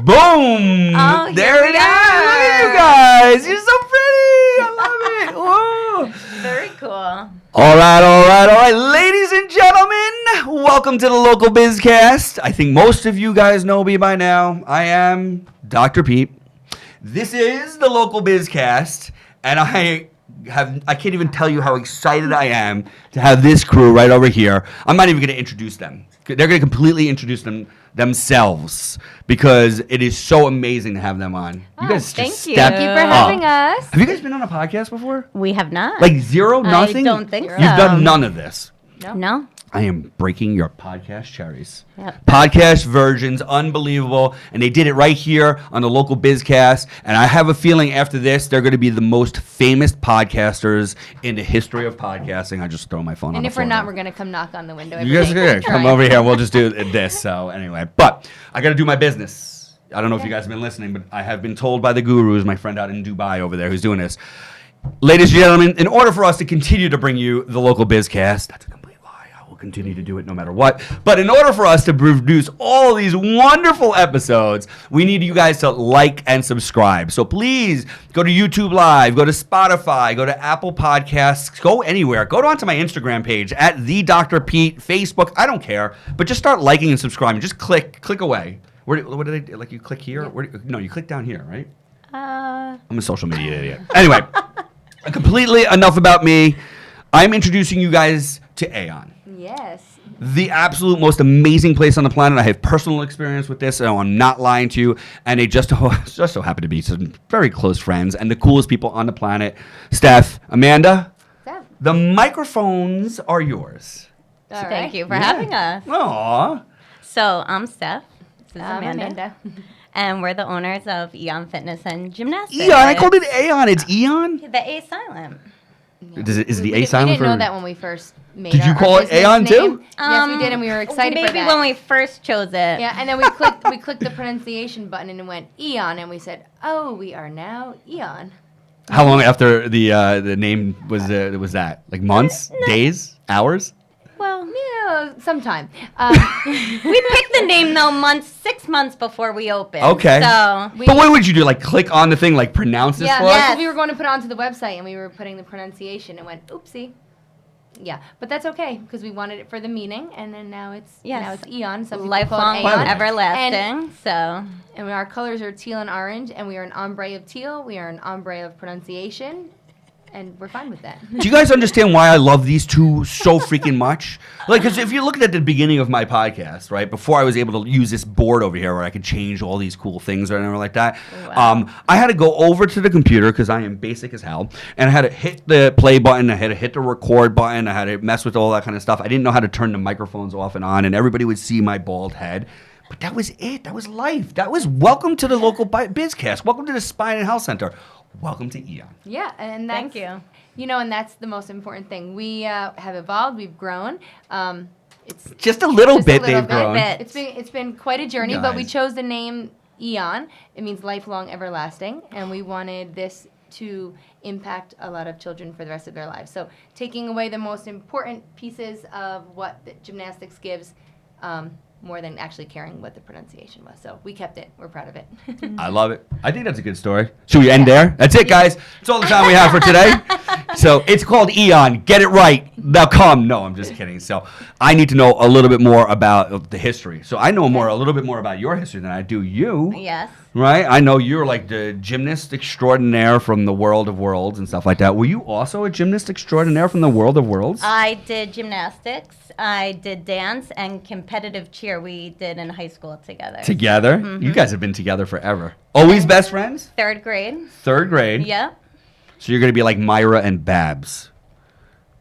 Boom! Oh, there it is! Look at you guys! You're so pretty! I love it! Whoa! Very cool. All right. Ladies and gentlemen, welcome to the Local BizCast. I think most of you guys know me by now. I am Dr. Pete. This is the Local BizCast, and I can't even tell you how excited I am to have this crew right over here. I'm not even going to introduce them. They're going to completely introduce themselves because it is so amazing to have them on. Oh, you guys thank just you. stepped Thank you for having up. us. Have you guys been on a podcast before? We have not. Like zero? Nothing? I don't think so. You've done none of this. No. I am breaking your podcast cherries. Yep. Podcast versions, unbelievable. And they did it right here on the Local BizCast. And I have a feeling after this, they're going to be the most famous podcasters in the history of podcasting. I just throw my phone on And the if floor we're not, now. we're going to come knock on the window. You guys are going to come over here and we'll just do this. So anyway, but I got to do my business. I don't know if you guys have been listening, but I have been told by the gurus, my friend out in Dubai over there who's doing this. Ladies and gentlemen, in order for us to continue to bring you the Local BizCast, that's a complete lie. I will continue to do it no matter what. But in order for us to produce all these wonderful episodes, we need you guys to like and subscribe. So please go to YouTube Live, go to Spotify, go to Apple Podcasts, go anywhere. Go onto my Instagram page at the Dr. Pete, Facebook. I don't care, but just start liking and subscribing. Just click away. What do they do? Like you click here? No, you click down here, right? I'm a social media idiot. Anyway, completely enough about me. I'm introducing you guys to Aeon. Yes. The absolute most amazing place on the planet. I have personal experience with this, so I'm not lying to you. And they just so happen to be some very close friends and the coolest people on the planet. Steph, Amanda, Steph. the microphones are yours. All right. Thank you for having us. Aww. So I'm Steph. This is I'm Amanda. And we're the owners of Aeon Fitness and Gymnastics. Eon, I called it Aeon. It's Eon? The A silent. Is the We A silent didn't for? know that when we first made Did you our call it business Aeon too? name. Yes, we did, and we were excited for that. Maybe when we first chose it. Yeah, and then we clicked the pronunciation button, and it went Eon, and we said, "Oh, we are now Eon." How long after the name was that? Like months, days, hours? Well, Yeah, sometime. we picked the name though 6 months before we opened. Okay. So But what would you do? Like click on the thing, like pronounce this Yeah, for because us? we were going to put it onto the website, and we were putting the pronunciation, and went, "Oopsie." Yeah, but that's okay because we wanted it for the meaning, and then now it's Eon. Some people call lifelong, it Aeon. everlasting. So And our colors are teal and orange, and we are an ombre of teal. We are an ombre of pronunciation, and we're fine with that. Do you guys understand why I love these two so freaking much? Like, because if you look at the beginning of my podcast, right, before I was able to use this board over here where I could change all these cool things or anything like that, Wow. I had to go over to the computer because I am basic as hell, and I had to hit the play button, I had to hit the record button, I had to mess with all that kind of stuff. I didn't know how to turn the microphones off and on, and everybody would see my bald head. But that was it. That was life. That was welcome to the Local BizCast. Welcome to the Spine and Health Center. Welcome to Eon. Yeah, and that's, thank you. You know, and that's the most important thing. We have evolved. We've grown. It's Just a little Just a bit little they've bit. grown. It's been quite a journey, but we Guys. chose the name Eon. It means lifelong, everlasting, and we wanted this to impact a lot of children for the rest of their lives. So taking away the most important pieces of what the gymnastics gives, more than actually caring what the pronunciation was. So we kept it. We're proud of it. I love it. I think that's a good story. Should we end there? That's it, guys. That's all the time we have for today. So it's called Eon. Get it right. Now come. No, I'm just kidding. So I need to know a little bit more about the history. So I know a little bit more about your history than I do you. Yes. Right? I know you're like the gymnast extraordinaire from the world of worlds and stuff like that. Were you also a gymnast extraordinaire from the world of worlds? I did gymnastics. I did dance and competitive cheer. We did in high school together. Together? Mm-hmm. You guys have been together forever. Always best friends? 3rd grade. 3rd grade? Yep. So you're going to be like Myra and Babs.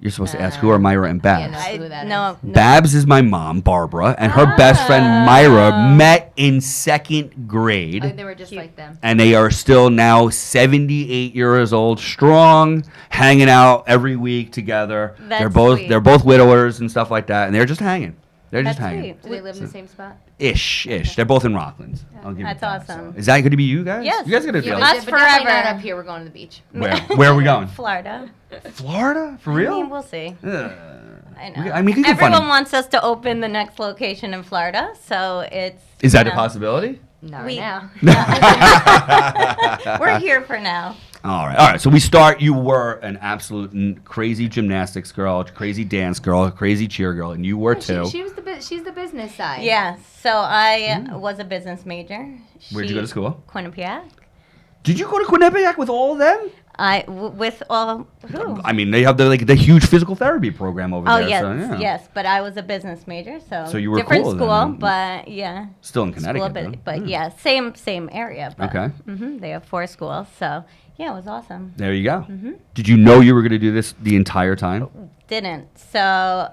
You're supposed to ask who are Myra and Babs. Yeah, no. Who that No. Babs is my mom, Barbara, and her best friend Myra met in 2nd grade. They were just like them. And they are still now 78 years old, strong, hanging out every week together. That's they're sweet. both widowers and stuff like that, and they're just hanging. They're just That's hanging. sweet. Do they live in the same spot? Ish. They're both in Rockland. I'll give you That's that. awesome. So, is that going to be you guys? Yes. You guys going to be Yeah, able but, Us but definitely forever. not up here. We're going to the beach. Where are we going? Florida. Florida? For I real? mean, we'll see. Ugh. I know. I mean, you can Everyone find- wants us to open the next location in Florida, so it's. Is that you a know, possibility? Not We- right now. We're here for now. All right. So we start. You were an absolute crazy gymnastics girl, crazy dance girl, crazy cheer girl, and you were too. She's the business side. Yeah, so I was a business major. Where'd you go to school? Quinnipiac. Did you go to Quinnipiac with all of them? With all who? I mean, they have the huge physical therapy program over Oh there. yes, so, yeah. yes. But I was a business major, so you were different cool then, school, then. but yeah. Still in School, Connecticut, but though. yeah, same area. But, Okay. They have 4 schools, so yeah, it was awesome. There you go. Did you know you were going to do this the entire time? Didn't. So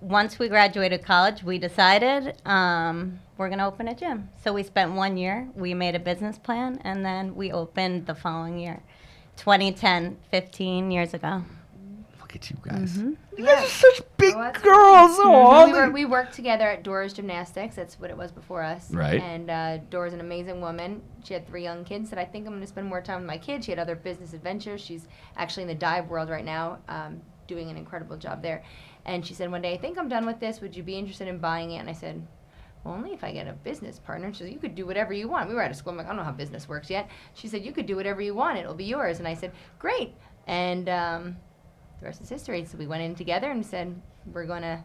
once we graduated college, we decided we're going to open a gym. So we spent 1 year, we made a business plan, and then we opened the following year, 2010, 15 years ago. Look at you guys. You Yeah. guys are such big Well, that's- girls. We worked together at Dora's Gymnastics. That's what it was before us. Right. And Dora's an amazing woman. She had 3 young kids. Said, I think I'm going to spend more time with my kids. She had other business adventures. She's actually in the dive world right now, doing an incredible job there. And she said one day, I think I'm done with this. Would you be interested in buying it? And I said, well, only if I get a business partner. And she said, you could do whatever you want. We were out of school. I'm like, I don't know how business works yet. She said, you could do whatever you want. It'll be yours. And I said, great. And the rest is history. So we went in together and said, we're gonna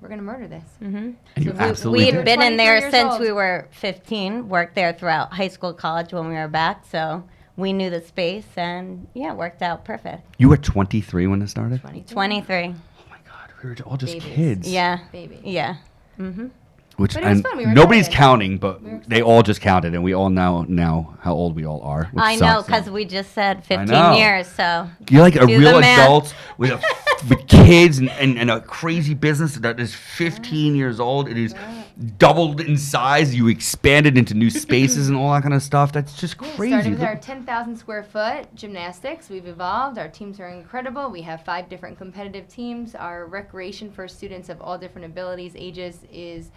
murder this. And you We absolutely had did. been in 23 there years since old. we were 15, worked there throughout high school, college when we were back, so we knew the space, and yeah, it worked out perfect. You were 23 when it started? 23. Oh my God, we were all just Babies. kids. Yeah. Baby. Yeah. Which But it was and fun. We were nobody's excited. counting, but We were they all just counted, and we all know how old we all are. Which I know, sucks. because we just said 15 know. years, so. You're like a Do real the math. adult with with kids and a crazy business that is 15 years old. It is doubled in size. You expanded into new spaces and all that kind of stuff. That's just crazy. Started with Look- our 10,000 square foot gymnastics. We've evolved. Our teams are incredible. We have 5 different competitive teams. Our recreation for students of all different abilities, ages is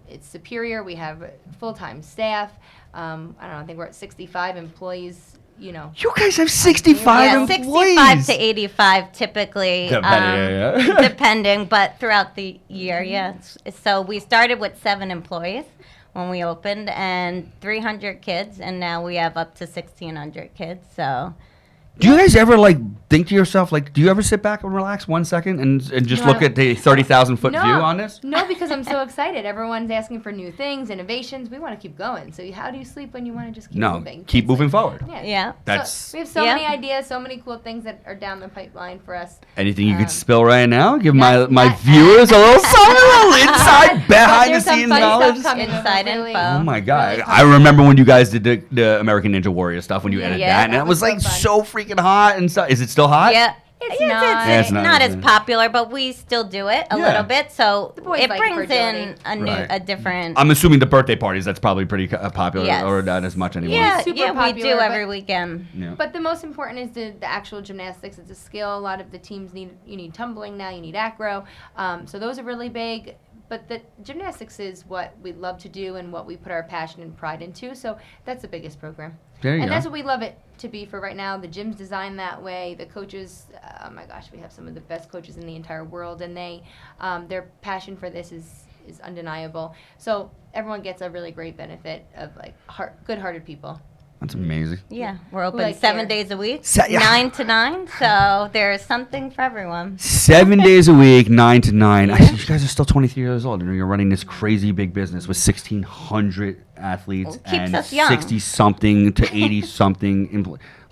it's superior. We have full-time staff. I don't know. I think we're at 65 employees. You know. You guys have 65 Yeah, employees. 65 to 85 typically, Depending, depending, but throughout the year, yeah. So we started with 7 employees when we opened and 300 kids, and now we have up to 1,600 kids, so. Do you guys ever think to yourself do you ever sit back and relax 1 second and just No, look at the 30,000 foot view on this? No, because I'm so excited. Everyone's asking for new things, innovations. We want to keep going. So how do you sleep when you want to just keep No, moving? keep It's moving forward. Yeah. That's we have so Yeah. many ideas, so many cool things that are down the pipeline for us. anything you could Um, spill right now. Give not- my not- viewers a little something, a little inside behind the There's some scenes fun stuff knowledge. coming. Inside Really- info. Oh my God! really I remember when you guys did the American Ninja Warrior stuff when you edited Yeah, that, and that it was was so so freaking hot and stuff. Is it still hot? Yeah. It's not. Yeah, it's not, not is as it? popular, but we still do it a Yeah. little bit. So The boys it like brings fragility. in a new, Right. a different. I'm assuming the birthday parties. That's probably pretty popular, Yes. or not as much anymore. yeah, Super yeah, we popular, do but- every weekend. Yeah. But the most important is the actual gymnastics. It's a skill. A lot of the teams you need tumbling now, you need acro. So those are really big. But the gymnastics is what we love to do and what we put our passion and pride into. So that's the biggest program. There you And go. that's what we love it to be for right now. The gym's designed that way. The coaches, oh my gosh, we have some of the best coaches in the entire world, and their passion for this is undeniable. So everyone gets a really great benefit of good-hearted people. That's amazing. Yeah, we're open like 7 care. days a week, Yeah. 9 to 9. So there's something for everyone. 7 days a week, 9 to 9. I see you guys are still 23 years old, and you're running this crazy big business with 1,600 athletes Well, keeps and us young. 60-something to 80-something.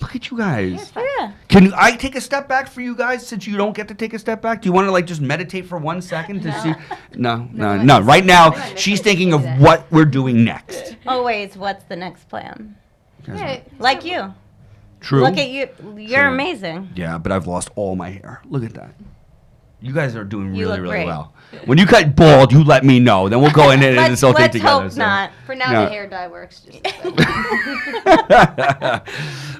Look at you guys. Yeah. Can I take a step back for you guys since you don't get to take a step back? Do you want to just meditate for 1 second to see? No. Right now, she's thinking of what we're doing next. Always, what's the next plan? Yeah, Like you. True. Look at you. You're True. amazing. Yeah, but I've lost all my hair. Look at that. You guys are doing You really, look really great. well. When you cut bald, you let me know. Then we'll go in and this whole thing Let's together. hope so. not. For now, No. the hair dye works just as good.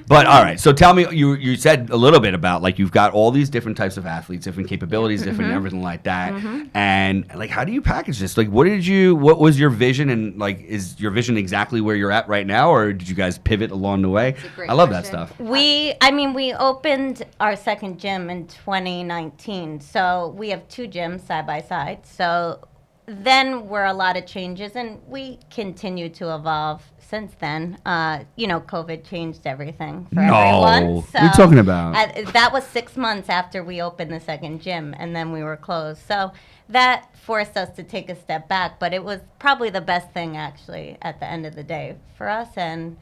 But all right, so tell me, you said a little bit about you've got all these different types of athletes, different capabilities, different everything like that, and how do you package this? What was your vision, and is your vision exactly where you're at right now, or did you guys pivot along the way? That's a great I love that question. stuff. We opened our second gym in 2019. So we have 2 gyms side by side. So then were a lot of changes, and we continue to evolve since then. COVID changed everything for everyone. What are you talking about? That was 6 months after we opened the second gym, and then we were closed. So that forced us to take a step back, but it was probably the best thing, actually, at the end of the day for us. And,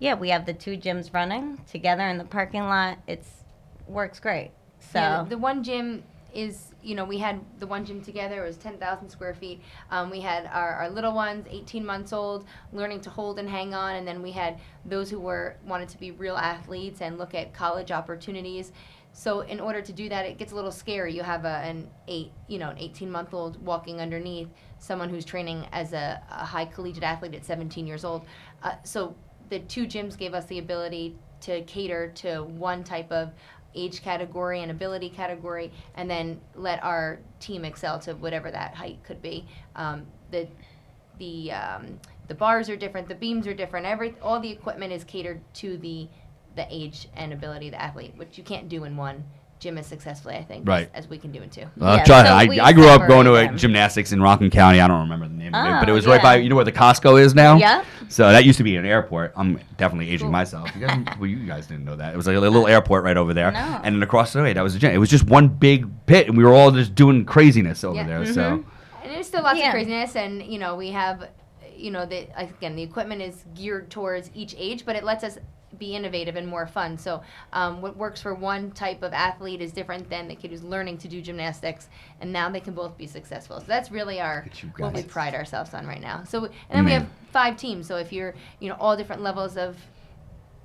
yeah, we have the 2 gyms running together in the parking lot. Works great. So Yeah, the one gym is, we had the one gym together. It was 10,000 square feet. We had our little ones, 18 months old, learning to hold and hang on, and then we had those who wanted to be real athletes and look at college opportunities. So in order to do that, it gets a little scary. You have an 18-month-old walking underneath someone who's training as a high collegiate athlete at 17 years old. So the 2 gyms gave us the ability to cater to one type of age category and ability category, and then let our team excel to whatever that height could be. The bars are different, the beams are different. All the equipment is catered to the age and ability of the athlete, which you can't do in one gym as successfully, I think, Right. as we can do in 2. I grew up going to separate them. gymnastics in Rockland County. I don't remember the name of it, but it was Oh, right by, yeah. where the Costco is now? Yeah. So that used to be an airport. I'm definitely aging myself. You guys didn't know that. It was like a little airport right over there. No. And then across the way, that was a gym. It was just one big pit, and we were all just doing craziness over Yeah. there. So And there's still lots Yeah. of craziness, and we have, the equipment is geared towards each age, but it lets us be innovative and more fun. So what works for one type of athlete is different than the kid who's learning to do gymnastics, and now they can both be successful. So that's really what we pride ourselves on right now. So, and then we have 5 teams. So if you're, all different levels of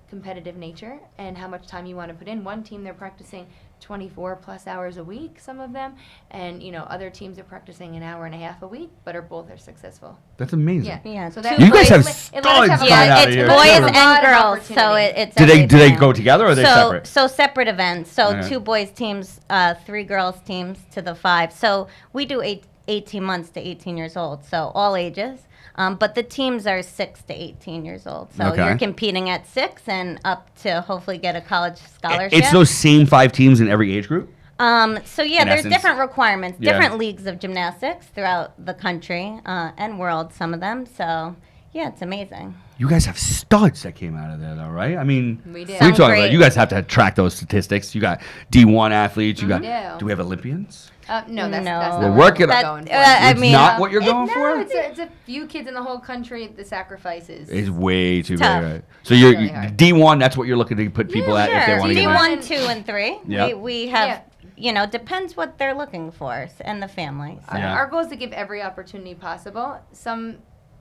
competitive nature and how much time you want to put in. One team, they're practicing 24 plus hours a week, some of them, and other teams are practicing an hour and a half a week, but both are successful. That's amazing. Yeah. Yeah, So 2 that You guys boys- have it let us studs have a coming lot- out Yeah, of it's here. boys There's a and lot of girls, so opportunity. it's Do they everything. go together or are they separate? So separate events. So Okay. 2 boys teams, 3 girls teams to the 5. So we do 18 months to 18 years old. So all ages. But the teams are 6 to 18 years old. So Okay. you're competing at 6 and up to hopefully get a college scholarship. It's those same 5 teams in every age group? So yeah, In there's essence. different requirements, Yeah. different leagues of gymnastics throughout the country and world, some of them. So yeah, it's amazing. You guys have studs that came out of there, though, right? I mean, We do. what are you Some talking about? great. You guys have to track those statistics. You got D1 athletes. You got. Yeah. Do we have Olympians? No, that's No. not We're what working we're on- going for. I It's mean, not what you're going No, for. it's a few kids in the whole country. The sacrifices. It's way too big. tough. Right? So you're really hard. D1. That's what you're looking to put people at if they Sure. want to get. D1. in. D1, 2, and 3. Yep. We have, depends what they're looking for and the family. So. Yeah. Our goal is to give every opportunity possible. Some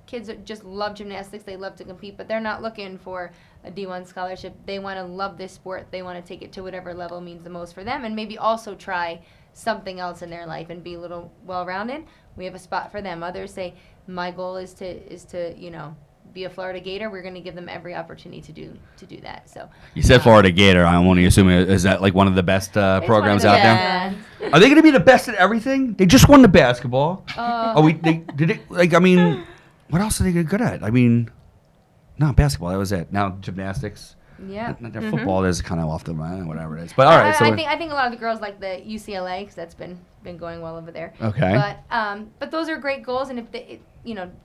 kids just love gymnastics. They love to compete, but they're not looking for a D1 scholarship. They want to love this sport. They want to take it to whatever level means the most for them, and maybe also try something else in their life and be a little well-rounded. We have a spot for them. Others say, my goal is to be a Florida Gator. We're going to give them every opportunity to do that. So You said Florida Gator. I'm only assuming is that like one of the best programs out there. Yeah. Are they going to be the best at everything? They just won the basketball. Uh, They did it. Like, I mean, what else are they good at? I mean, no, basketball. That was it. Now gymnastics. Yeah. Their football is kind of off the line, whatever it is. But all right. So I think a lot of the girls like the UCLA because that's been going well over there. Okay. But those are great goals, and if they,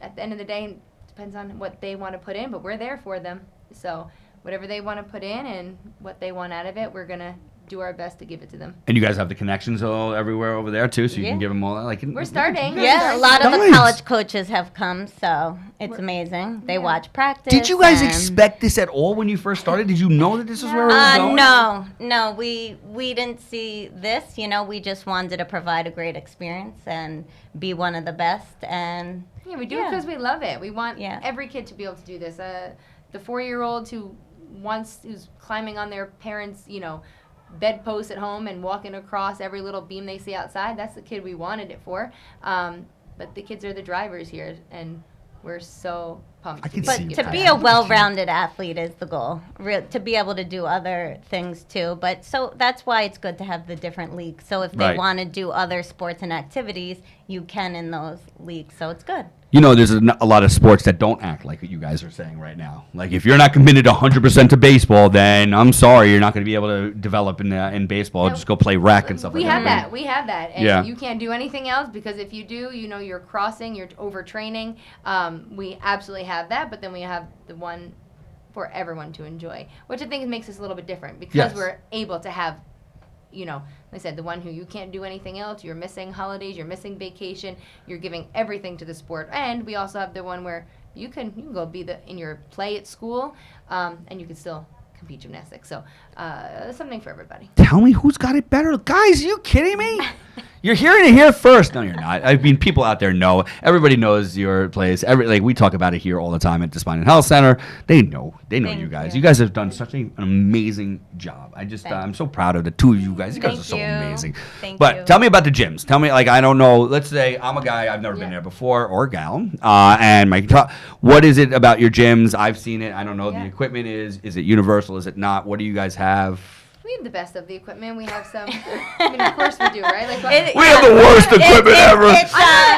at the end of the day, it depends on what they want to put in. But we're there for them. So whatever they want to put in and what they want out of it, we're gonna do our best to give it to them. And you guys have the connections all everywhere over there too, so you can Yeah. give them all. Like We're starting. Yeah, a lot of the Nice. college coaches have come, so it's amazing. They watch practice. Did you guys and- expect this at all when you first started? Did you know that this is where it was going? No, we didn't see this. We just wanted to provide a great experience and be one of the best. And Yeah, we do it because we love it. We want Yeah. every kid to be able to do this. The 4-year-old who's climbing on their parents', bedpost at home and walking across every little beam they see outside. That's the kid we wanted it for. But the kids are the drivers here, and we're so pumped. I can But see to it. be a well-rounded athlete is the goal. To be able to do other things too. But so that's why it's good to have the different leagues. So if they Right. want to do other sports and activities, you can in those leagues. So it's good. You know, there's a lot of sports that don't act like what you guys are saying right now. Like, if you're not committed 100% to baseball, then I'm sorry, you're not going to be able to develop in baseball. No, Just go play rec and stuff We like have that. that. We have that. And Yeah. you can't do anything else because if you do, you're crossing, you're overtraining. We absolutely have that, but then we have the one for everyone to enjoy, which I think makes us a little bit different because Yes. we're able to have, like I said, the one who you can't do anything else, you're missing holidays, you're missing vacation, you're giving everything to the sport. And we also have the one where you can go be in your play at school, and you can still compete gymnastics. So something for everybody. Tell me who's got it better. Guys, are you kidding me? You're hearing it here first. No, you're not. I mean, people out there know. Everybody knows your place. We talk about it here all the time at the Spine and Health Center. They know. They know Thank you guys. you. You guys have done such an amazing job. I'm so proud of the two of you guys. You guys Thank are so you. amazing. Thank But you. tell me about the gyms. Tell me, I don't know. Let's say I'm a guy. I've never been Yeah. there before, or a gal. And what is it about your gyms? I've seen it. I don't know. Yeah. The equipment is it universal? Is it not? What do you guys have? We have the best of the equipment. We have some. I mean, of course we do, right? It- We have the worst equipment ever.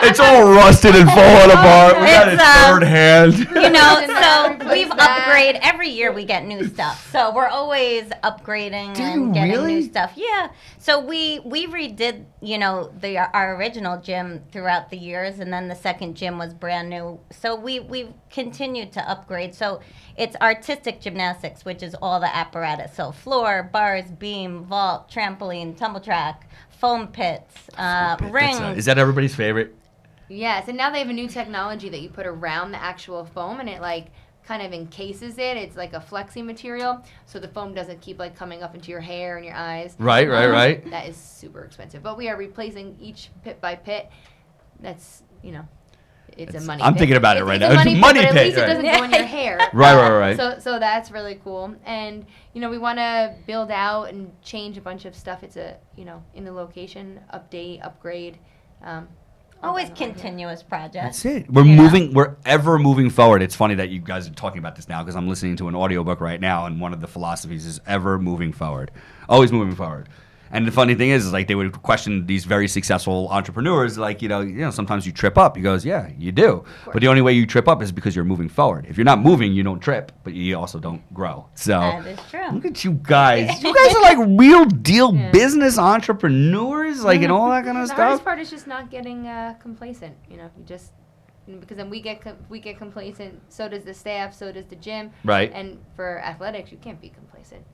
It's all rusted and falling apart. We got it It's, third hand. You know, And so replace we've that. upgraded every year. We get new stuff, so we're always upgrading Do you and getting really? new stuff. Yeah. So we redid our original gym throughout the years, and then the second gym was brand new. So we've continued to upgrade. So it's artistic gymnastics, which is all the apparatus. So floor, bars, beam, vault, trampoline, tumble track, foam pits, rings. Is that everybody's favorite? Yes, and now they have a new technology that you put around the actual foam, and it kind of encases it. It's like a flexi material, so the foam doesn't keep coming up into your hair and your eyes. Right. That is super expensive, but we are replacing each pit by pit. That's it's a money. I'm pit. thinking about it right It's now. a It's money, money pit, but pit, at least right. it doesn't go in your hair. Right. So that's really cool, and we want to build out and change a bunch of stuff. It's in the location, update, upgrade. Always down the line, yeah. continuous projects. That's it. We're ever moving forward. It's funny that you guys are talking about this now because I'm listening to an audiobook right now, and one of the philosophies is ever moving forward. Always moving forward. And the funny thing is they would question these very successful entrepreneurs, sometimes you trip up. He goes, yeah, you do. But the only way you trip up is because you're moving forward. If you're not moving, you don't trip, but you also don't grow. So That is true. look at you guys. You guys are real deal business entrepreneurs, and all that kind of The hardest stuff. part is just not getting complacent. You just because then we get complacent. So does the staff. So does the gym. Right. And for athletics, you can't be complacent.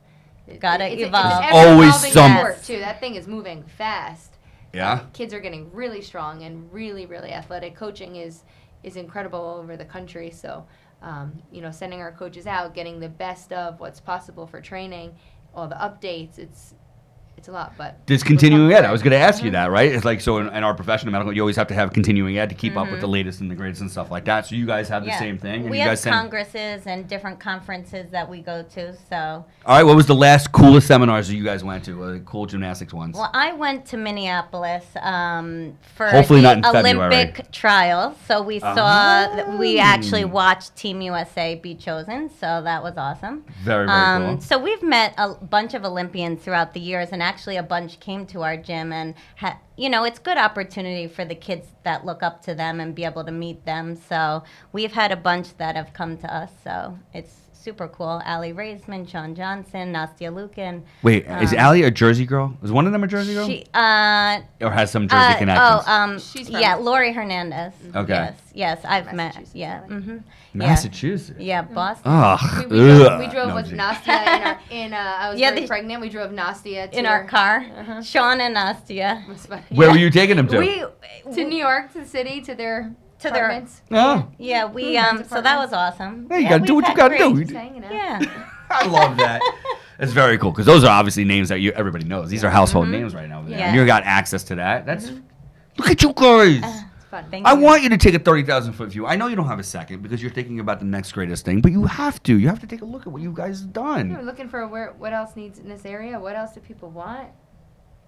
Gotta It's evolve. an Always ever-evolving some- sport too. That thing is moving fast. Yeah. Kids are getting really strong and really, really athletic. Coaching is incredible all over the country. So, sending our coaches out, getting the best of what's possible for training, all the updates. It's a lot, but There's continuing ed. I was going to ask you that, right? It's so in our profession, in medical, you always have to have continuing ed to keep up with the latest and the greatest and stuff like that. So you guys have the Yeah. same thing. And We you have guys send. congresses and different conferences that we go to. So, All right. What was the last coolest seminars that you guys went to? Cool gymnastics ones. well, I went to Minneapolis for Hopefully the not in February. Olympic trials. So we we actually watched Team USA be chosen. So that was awesome. Very, very cool. So we've met a bunch of Olympians throughout the years, and actually a bunch came to our gym, and it's good opportunity for the kids that look up to them and be able to meet them. So we've had a bunch that have come to us. So it's super cool. Allie Raisman, Sean Johnson, Nastia Lukin. Wait, is Allie a Jersey girl? Is one of them a Jersey girl? She Or has some Jersey connections? She's from- yeah, Lori Hernandez. Okay. Yes, I've met. Massachusetts, Yeah, I think. Massachusetts. Yeah, Boston. Ugh. We drove No, with gee. Nastia I was Yeah, very they- pregnant. We drove Nastia to In our car, Uh-huh. Sean and Nastia. It was funny. Where were you taking them to? To New York, to the city, to their To their- apartments. Oh. Yeah, we Friends' so that was apartments. awesome. Yeah, you Yeah, gotta do we've what you had gotta do. great- Just hanging out. Yeah. I love that. It's very cool because those are obviously names that everybody knows. These are household names right now. There. Yeah. And you got access to that. That's look at you guys. It's fun. Thank I you. want you to take a 30,000-foot view. I know you don't have a second because you're thinking about the next greatest thing, but you have to. You have to take a look at what you guys have We're done. looking for what else needs in this area. What else do people want?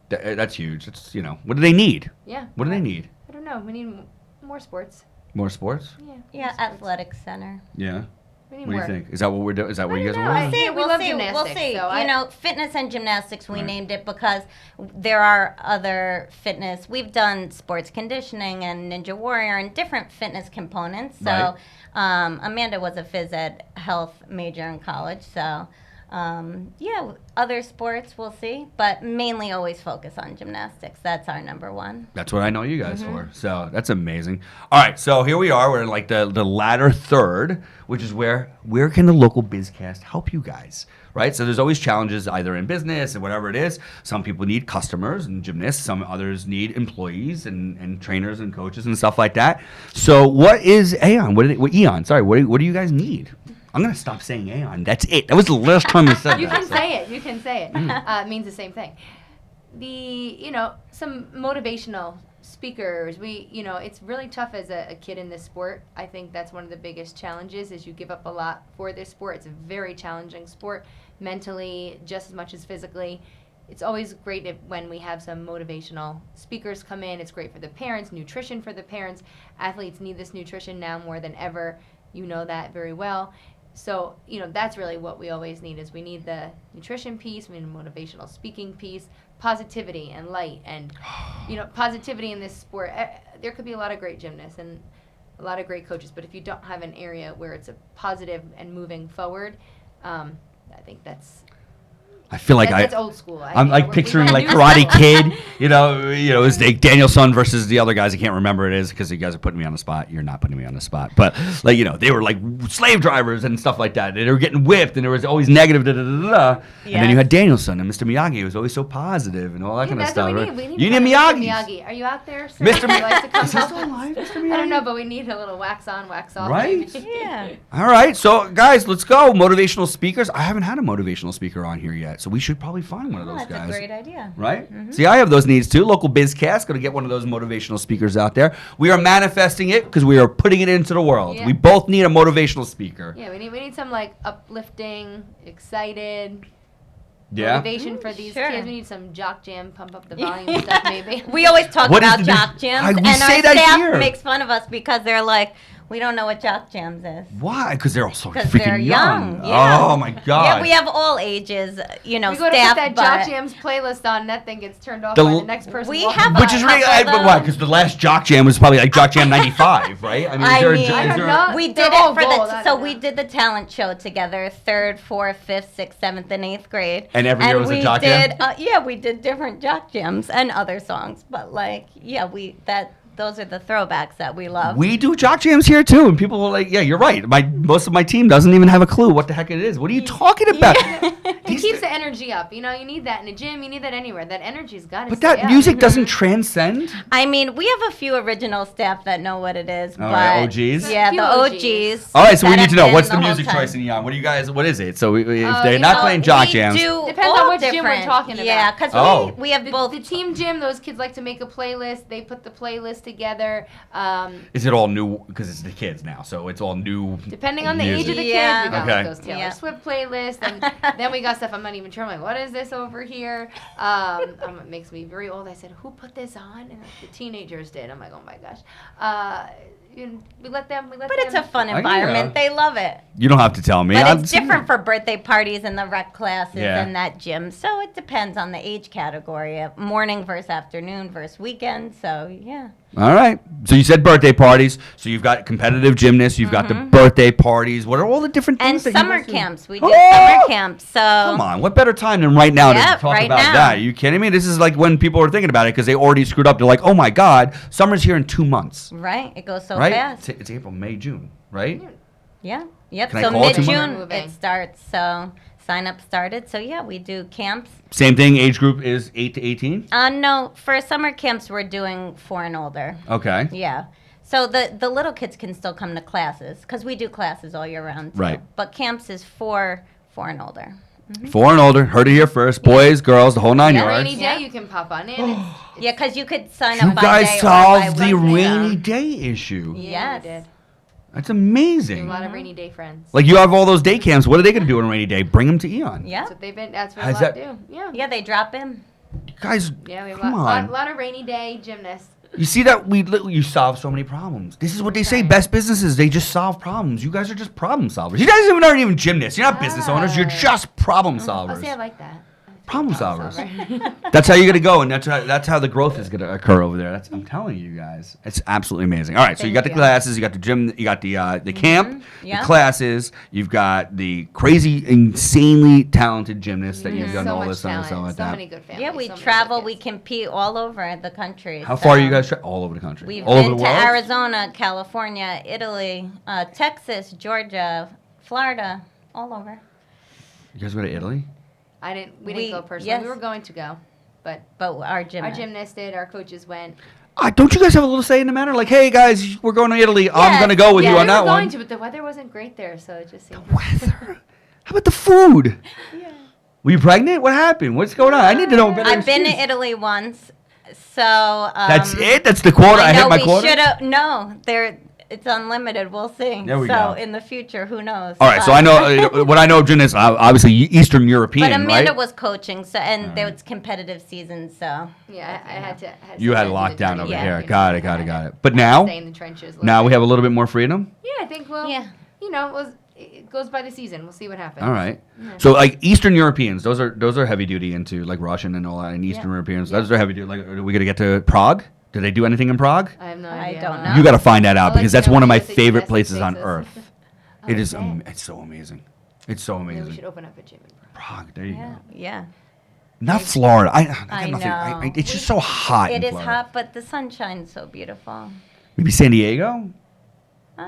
That's huge. It's what do they need? Yeah. What do they need? I don't know. We need more sports. More sports? Yeah, athletic center. Yeah. We need What do more. you think? Is that what we're doing? Is that what you guys know. want? Yeah, we love We'll gymnastics, see. so You know, fitness and gymnastics, we Right. named it because there are other fitness. We've done sports conditioning and Ninja Warrior and different fitness components. So Amanda was a phys ed health major in college. So, yeah, other sports we'll see, but mainly always focus on gymnastics. That's our number one. That's what I know you guys for. So that's amazing. All right, so here we are. We're in like the latter third, which is where can the local BizCast help you guys, right? So there's always challenges either in business and whatever it is. Some people need customers and gymnasts. Some others need employees and trainers and coaches and stuff like that. So what is Aeon? What Eon? Sorry, what do you guys need? I'm gonna stop saying Aeon. That's it. That was the last time I said You that. can say it. You can say it. It means the same thing. Some motivational speakers. It's really tough as a kid in this sport. I think that's one of the biggest challenges is you give up a lot for this sport. It's a very challenging sport, mentally just as much as physically. It's always great when we have some motivational speakers come in. It's great for the parents, nutrition for the parents. Athletes need this nutrition now more than ever. You know that very well. So, that's really what we always need is we need the nutrition piece, we need a motivational speaking piece, positivity and light and, positivity in this sport. There could be a lot of great gymnasts and a lot of great coaches, but if you don't have an area where it's a positive and moving forward, I think that's I feel like that's old school. I'm like picturing like Karate Kid, it's like Danielson versus the other guys. I can't remember it is because you guys are putting me on the spot. You're not putting me on the spot, but like they were like slave drivers and stuff like that. They were getting whipped, and there was always negative. And then you had Danielson and Mr. Miyagi, who was always so positive and all that kind of stuff. What we Right? need. You need Mr. Miyagi. Miyagi. Are you out there, sir? Mr. Would you like to come Is he help still us? alive, Mr. Miyagi? I don't know, but we need a little wax on, wax off. Right? maybe. Yeah. All right, so guys, let's go. Motivational speakers. I haven't had a motivational speaker on here yet, so we should probably find one of those That's guys. a great idea. Right? See, I have those needs too. Local BizCast, going to get one of those motivational speakers out there. We are manifesting it because we are putting it into the world. Yeah. We both need a motivational speaker. Yeah, we need some like uplifting, excited Yeah. motivation for these Sure. kids. We need some jock jam, pump up the volume stuff maybe. We always talk What is about the jock dif- jams, we and say our that staff here. makes fun of us because they're like, we don't know what jock jams is. Why? Because they're all so 'Cause freaking they're young, young. yeah. Oh my God. Yeah, we have all ages, we go to put staff, that but jock jams playlist on, and that thing gets turned off The by l- the next person. We walking have by. Which is really, couple but why? Because the last Jock Jam was probably like Jock Jam '95, right? I mean, I is there mean, is I don't there- know. we They're did all it for gold, I the, so don't we know. did the talent show together, 3rd, 4th, 5th, 6th, 7th, and 8th grade. And every year was a we jock jam? did, yeah, we did different jock jams and other songs, but those are the throwbacks that we love. We do Jock Jams here too, and people are like, "Yeah, you're right." Most of my team doesn't even have a clue what the heck it is. What are you talking about? It keeps the energy up. You need that in a gym. You need that anywhere. That energy's got to But stay that up. music doesn't transcend. I mean, we have a few original staff that know what it is, All but right, OGs? yeah, A few the OGs. OGs. All right, so we that need to have know been what's the whole music time. choice in Eon. What is it? So if they're you not know, playing Jock We Jams, do Depends all on which gym we're different. talking about. Yeah, because Oh. we have both. The team gym, those kids like to make a playlist. They put the playlist together. is it all new? Because it's the kids now, so it's all new. Depending on the music. age of the Yeah. kids, we got Okay. like those Taylor Yeah. Swift playlists, and then we got stuff I'm not even sure. I'm like, what is this over here? It makes me very old. I said, who put this on? And the teenagers did. I'm like, oh my gosh. We let them. But it's a fun yeah. environment. They love it. You don't have to tell me. But I'm it's different for birthday parties and the rec classes Yeah. and that gym. So it depends on the age category, morning versus afternoon versus weekend. So yeah. All right. So you said birthday parties. So you've got competitive gymnasts. You've got the birthday parties. What are all the different And things? that you summer guys do? camps. We do Oh! summer camps. So Come on, what better time than right now to Yep, talk right about now. that? Are you kidding me? This is like when people are thinking about it because they already screwed up. They're like, oh my God, summer's here in 2 months, Right. It goes so right? fast. It's April, May, June, right? Yeah. Yep. Can I So call it 2 months? mid-June Moving. it starts. So sign up started. So yeah, we do camps. Same thing. Age group is 8 to 18. No, for summer camps we're doing 4 and older. Okay. Yeah. So the little kids can still come to classes because we do classes all year round. Too. Right. But camps is 4 and older. 4 and older. Heard it here first. Boys, girls, the whole 9 Yeah, yards. Rainy day, Yeah. you can pop on in. Yeah, because you could sign You up by guys day solved or by the week. rainy day issue. Yes. we did. That's A amazing. lot of rainy day friends. Like you have all those day camps. What are they going to do on a rainy day? Bring them to Eon. Yeah. That's what they've been. That's what Has a lot that- do. Yeah. Yeah, they drop in. Guys, Yeah, we have come a on. lot of rainy day gymnasts. You see that you solve so many problems. This is what they say. Best businesses, they just solve problems. You guys are just problem solvers. You guys aren't even gymnasts. You're not business owners. You're just problem solvers. Oh, see, I like that. Problem solvers. That's how you're gonna go, and that's how the growth is gonna occur over there. I'm telling you guys, it's absolutely amazing. All right, so you got the classes, you got the gym, you got the camp, the classes, you've got the crazy, insanely talented gymnasts that you've done so all much this stuff like talent, that. so many good families. Yeah, we so many travel, good we kids. compete all over the country. How far are you guys all over the country? We've all over been the to world? Arizona, California, Italy, Texas, Georgia, Florida, all over. You guys go to Italy? We didn't go personally. yes. We were going to go, but Our gymnast did. Our coaches went. Don't you guys have a little say in the matter? Like, hey guys, we're going to Italy. I'm Yes, gonna go with you yes. on that We were going one. to, but the weather wasn't great there, so it just seemed. Weather. How about the food? Yeah. Were you pregnant? What happened? What's going on? I need to know a better I've been to excuse. Italy once, so That's it? That's the quota? I hit know my we quota? should have. No, it's unlimited. We'll see. There we so go. in the future, who knows? All right, so I know what I know of gymnasts, obviously Eastern European, But Amanda right? was coaching, so there was competitive season, so Yeah, I had to. You had to lockdown over Yeah. here. Got it. But now, Stay in the trenches. now we have a little bit more freedom. Yeah, I think. Well, Yeah. it goes by the season. We'll see what happens. All right. So like Eastern Europeans, those are heavy duty into like Russian and all that, and Eastern Europeans, those are heavy duty. Like, are we gonna get to Prague? Did they do anything in Prague? I have no I idea. don't know. You got to find that out I'll let because you that's know one of when my we go to favorite United places on States. earth. Oh, It is. okay. It's so amazing. It's so Yeah, we amazing. should open up a gym in Prague. Prague. There you yeah, go. yeah. Not Florida. I got I nothing. know. It's just so hot. It in is Florida. hot, but the sunshine's so beautiful. Maybe San Diego. Uh,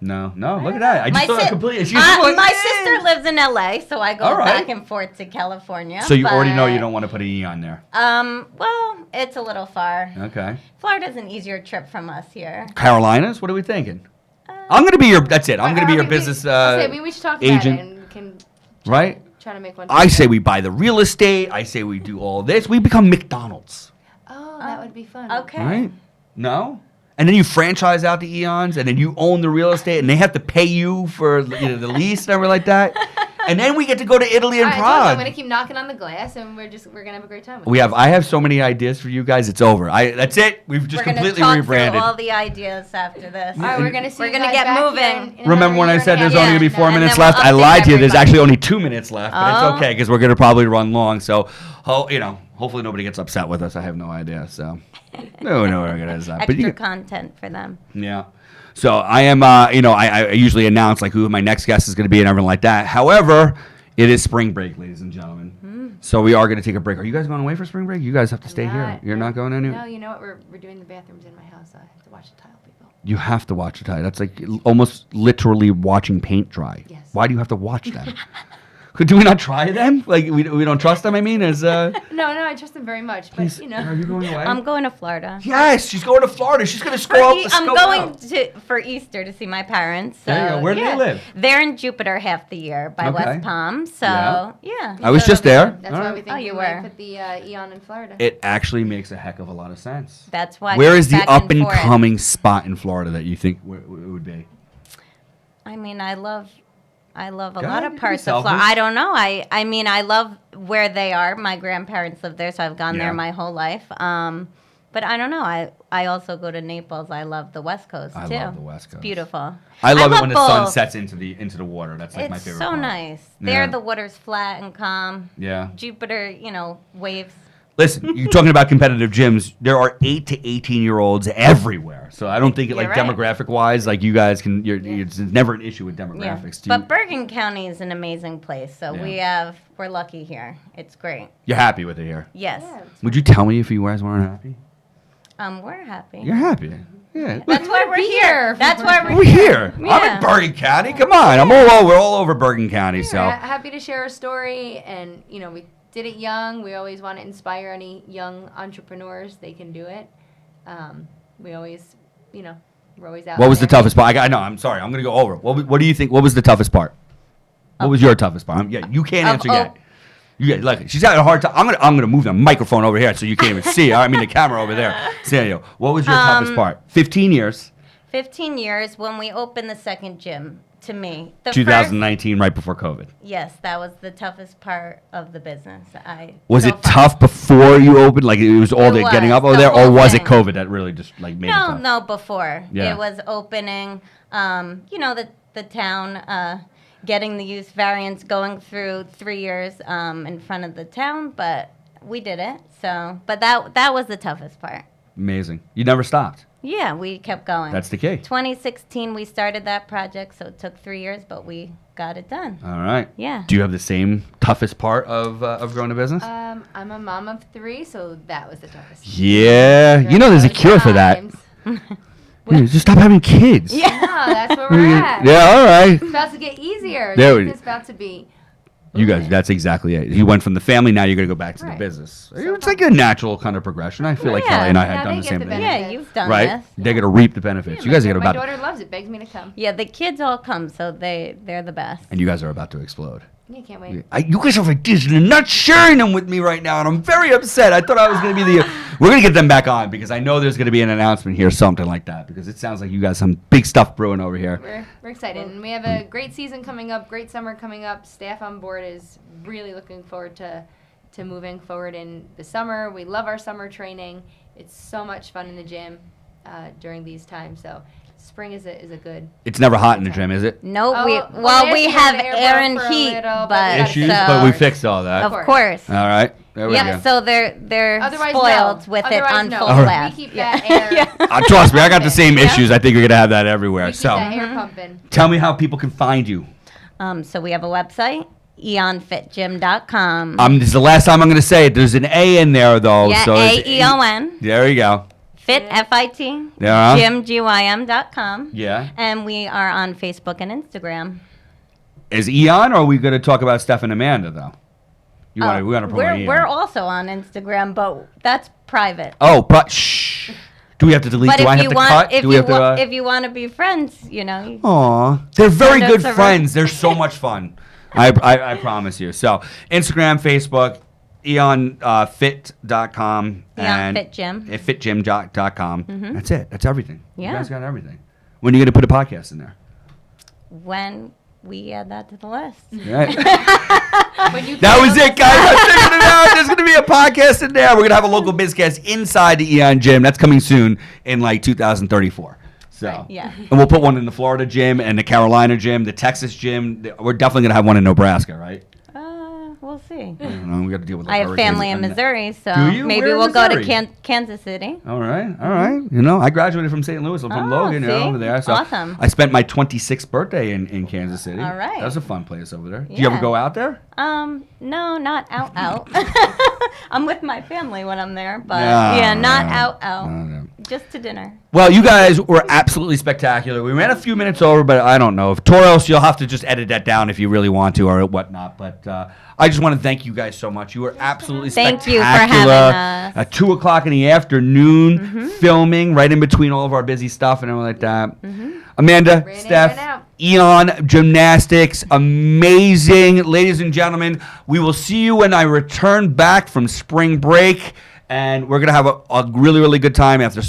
No. Look at that. I just thought si- completely. She's like, my "Yay!" sister lives in LA, so I go All right. back and forth to California. So you already know but, you don't want to put an Eon there. Well, it's a little far. Okay. Florida's an easier trip from us here. Carolinas. What are we thinking? I'm gonna be your. That's it. I'm gonna be your business We should talk agent. about it and we can Right. try to make one. I say we buy the real estate. I say we do all this. We become McDonald's. Oh, that would be fun. Okay. Right? No? And then you franchise out the Eons, and then you own the real estate, and they have to pay you for the lease and everything like that. And then we get to go to Italy and All right, I'm Prague. gonna keep knocking on the glass, and we're gonna have a great time. With I have so many ideas for you guys. It's over. That's it. We've just We're completely gonna talk rebranded. through all the ideas after this. All right, we're gonna see. We're you gonna guys get back moving. here in Remember when I another said year there's and a only half. going to be 4 and minutes then we'll left? I update lied to you. There's everybody. actually only 2 minutes left, but Oh. it's okay because we're going to probably run long. So, hopefully nobody gets upset with us. I have no idea. So, no, we're going to decide. But Extra content for them. yeah. So I am, I usually announce like who my next guest is going to be and everything like that. However, it is spring break, ladies and gentlemen. So we are going to take a break. Are you guys going away for spring break? You guys have to stay here. You're not going anywhere? No, you know what? We're doing the bathrooms in my house, so I have to watch the tile people. You have to watch the tide. That's like almost literally watching paint dry. Yes. Why do you have to watch them? Do we not try them? Like we don't trust them. I mean, No, I trust them very much, but you know. Are you going away? I'm going to Florida. Yes, she's going to Florida. She's going to scope. I'm going for Easter to see my parents. So, There you go. Where do they live? They're in Jupiter half the year by Okay. West Palm. So Yeah. yeah. I was just there. That's All why right. we think you we were. might put the Aeon in Florida. It actually makes a heck of a lot of sense. That's why. Where I is the back up and forth. coming spot in Florida that you think it would be? I mean, I love a Go lot ahead, of you can parts be of Florida. selfish. I don't know. I mean, I love where they are. My grandparents live there, so I've gone Yeah. there my whole life. But I don't know. I also go to Naples. I love the West Coast too. I love the West Coast. It's beautiful. I love it when the sun both. sets into the water. That's like It's my favorite so part. nice. Yeah. There, the water's flat and calm. Yeah. Jupiter, waves. Listen, you're talking about competitive gyms. There are 8 to 18-year-olds everywhere. So I don't think, You're right. demographic-wise, like you guys can. It's never an issue with Yeah. demographics. But Bergen County is an amazing place. So Yeah. we're lucky here. It's great. You're happy with it here. Yes. Yeah. Would you tell me if you guys weren't happy? We're happy. You're happy. Yeah. That's why we're be here. here. That's why We're here. I'm Yeah. in Bergen County. Come on. We're all over Bergen County. We're So happy to share our story, and we did it young. We always want to inspire any young entrepreneurs. They can do it. We always, we're always out. what was the there. toughest part? I know. I'm sorry. I'm going to go over. What do you think? What was the toughest part? What was your toughest part? You can't answer yet. You get like she's having a hard time. I'm gonna move the microphone over here so you can't even see. I mean the camera over there. Samuel, what was your toughest part? 15 years. 15 years when we opened the second gym to me. The 2019, right before COVID. Yes, that was the toughest part of the business. Was so it far. tough before you opened? Like it was all It the was, getting up over the there, or whole was it thing. COVID that really just like made it No, tough? no, before. Yeah. It was opening, the town, getting the use variance, going through 3 years in front of the town, but we did it. So, but that was the toughest part. Amazing. You never stopped. Yeah, we kept going. That's the key. 2016, we started that project, so it took 3 years, but we got it done. All right. Yeah. Do you have the same toughest part of growing a business? I'm a mom of 3, so that was the toughest. Yeah. You know there's a Those cure for that. times. Yeah, just stop having kids. No, that's where we're at. Yeah, all right. It's about to get easier. There It's about to be. You guys, that's exactly it. You went from the family, now you're going to go back to the Right. business. It's like a natural kind of progression. I feel like Yeah. Kelly and I Now had done they the get same the thing. benefit. Yeah, you've done Right? this. They're going to reap the benefits. You guys are my about daughter loves it, begs me to come. Yeah, the kids all come, so they're the best. and you guys are about to explode. You can't wait. You guys are like Disney and not sharing them with me right now, and I'm very upset. I thought I was going to be the. We're going to get them back on because I know there's going to be an announcement here, something like that, because it sounds like you got some big stuff brewing over here. We're excited, and we have a great season coming up, great summer coming up. Staff on board is really looking forward to moving forward in the summer. We love our summer training. It's so much fun in the gym during these times. So spring is a good. It's never hot in the gym, is it? No, Oh, we last we year have the air air and broke for a heat, little, but but we got it Issues, fixed. but we fixed all that. Of course. course. All right, there we Yep. go. So they're Otherwise, spoiled no. with it Otherwise, on no. full All right. blast. We keep that air. Trust me, I got the same Yeah. issues. I think we're going to have that everywhere. We keep So that air pumping. tell me how people can find you. So we have a website, eonfitgym.com. This is the last time I'm going to say it. There's an A in there, though. Yeah, so it's- AEON. There you go. Fit, F-I-T, Yeah. gymgym.com. Yeah. And we are on Facebook and Instagram. Is Aeon, or are we going to talk about Steph and Amanda, though? We want to promote we're Aeon. also on Instagram, but that's private. Oh, shh. Do we have to delete? But Do I if have you to want, cut? Do we have to? if you want to be friends, you know. Aw, they're very Send us good a friends. They're so much fun. I promise you. So Instagram, Facebook, EonFit.com, and EonFitGym. FitGym.com. That's it. That's everything. You Yeah. guys got everything. When are you going to put a podcast in there? When we add that to the list. Right. When you That was fail, it, guys. I figured it out. There's going to be a podcast in there. We're going to have a local BizCast inside the Aeon gym. That's coming soon in like 2034. So, Yeah. And we'll put one in the Florida gym and the Carolina gym, the Texas gym. We're definitely going to have one in Nebraska, right? We'll see. I don't know. We got to deal with. I have hurricanes family in and- Missouri, so Do you? maybe Where in we'll go to Missouri? Kansas City. All right, all right. You know, I graduated from St. Louis. I'm from Oh, Logan, see? over there. So Awesome. I spent my 26th birthday in Kansas City. All right. That was a fun place over there. Did you ever Yeah. go out there? No, not out. I'm with my family when I'm there, but No, yeah, not no, out. no. Just to dinner. Well, you guys were absolutely spectacular. We ran a few minutes over, but I don't know. If Toros, you'll have to just edit that down if you really want to or whatnot. But I just want to thank you guys so much. You were absolutely Thank you spectacular. for having us. At 2 o'clock in the afternoon, filming right in between all of our busy stuff and everything like that. Amanda, Ran in, Steph, ran out. Aeon Gymnastics, amazing. Ladies and gentlemen, we will see you when I return back from spring break. And we're going to have a really, really good time after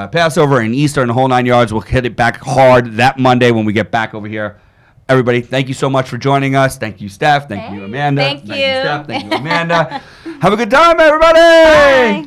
Passover and Easter and the whole 9 yards. We'll hit it back hard that Monday when we get back over here. Everybody, thank you so much for joining us. Thank you, Steph. Thank you, Amanda. Thank you. Steph. Thank you, Amanda. Have a good time, everybody. Bye.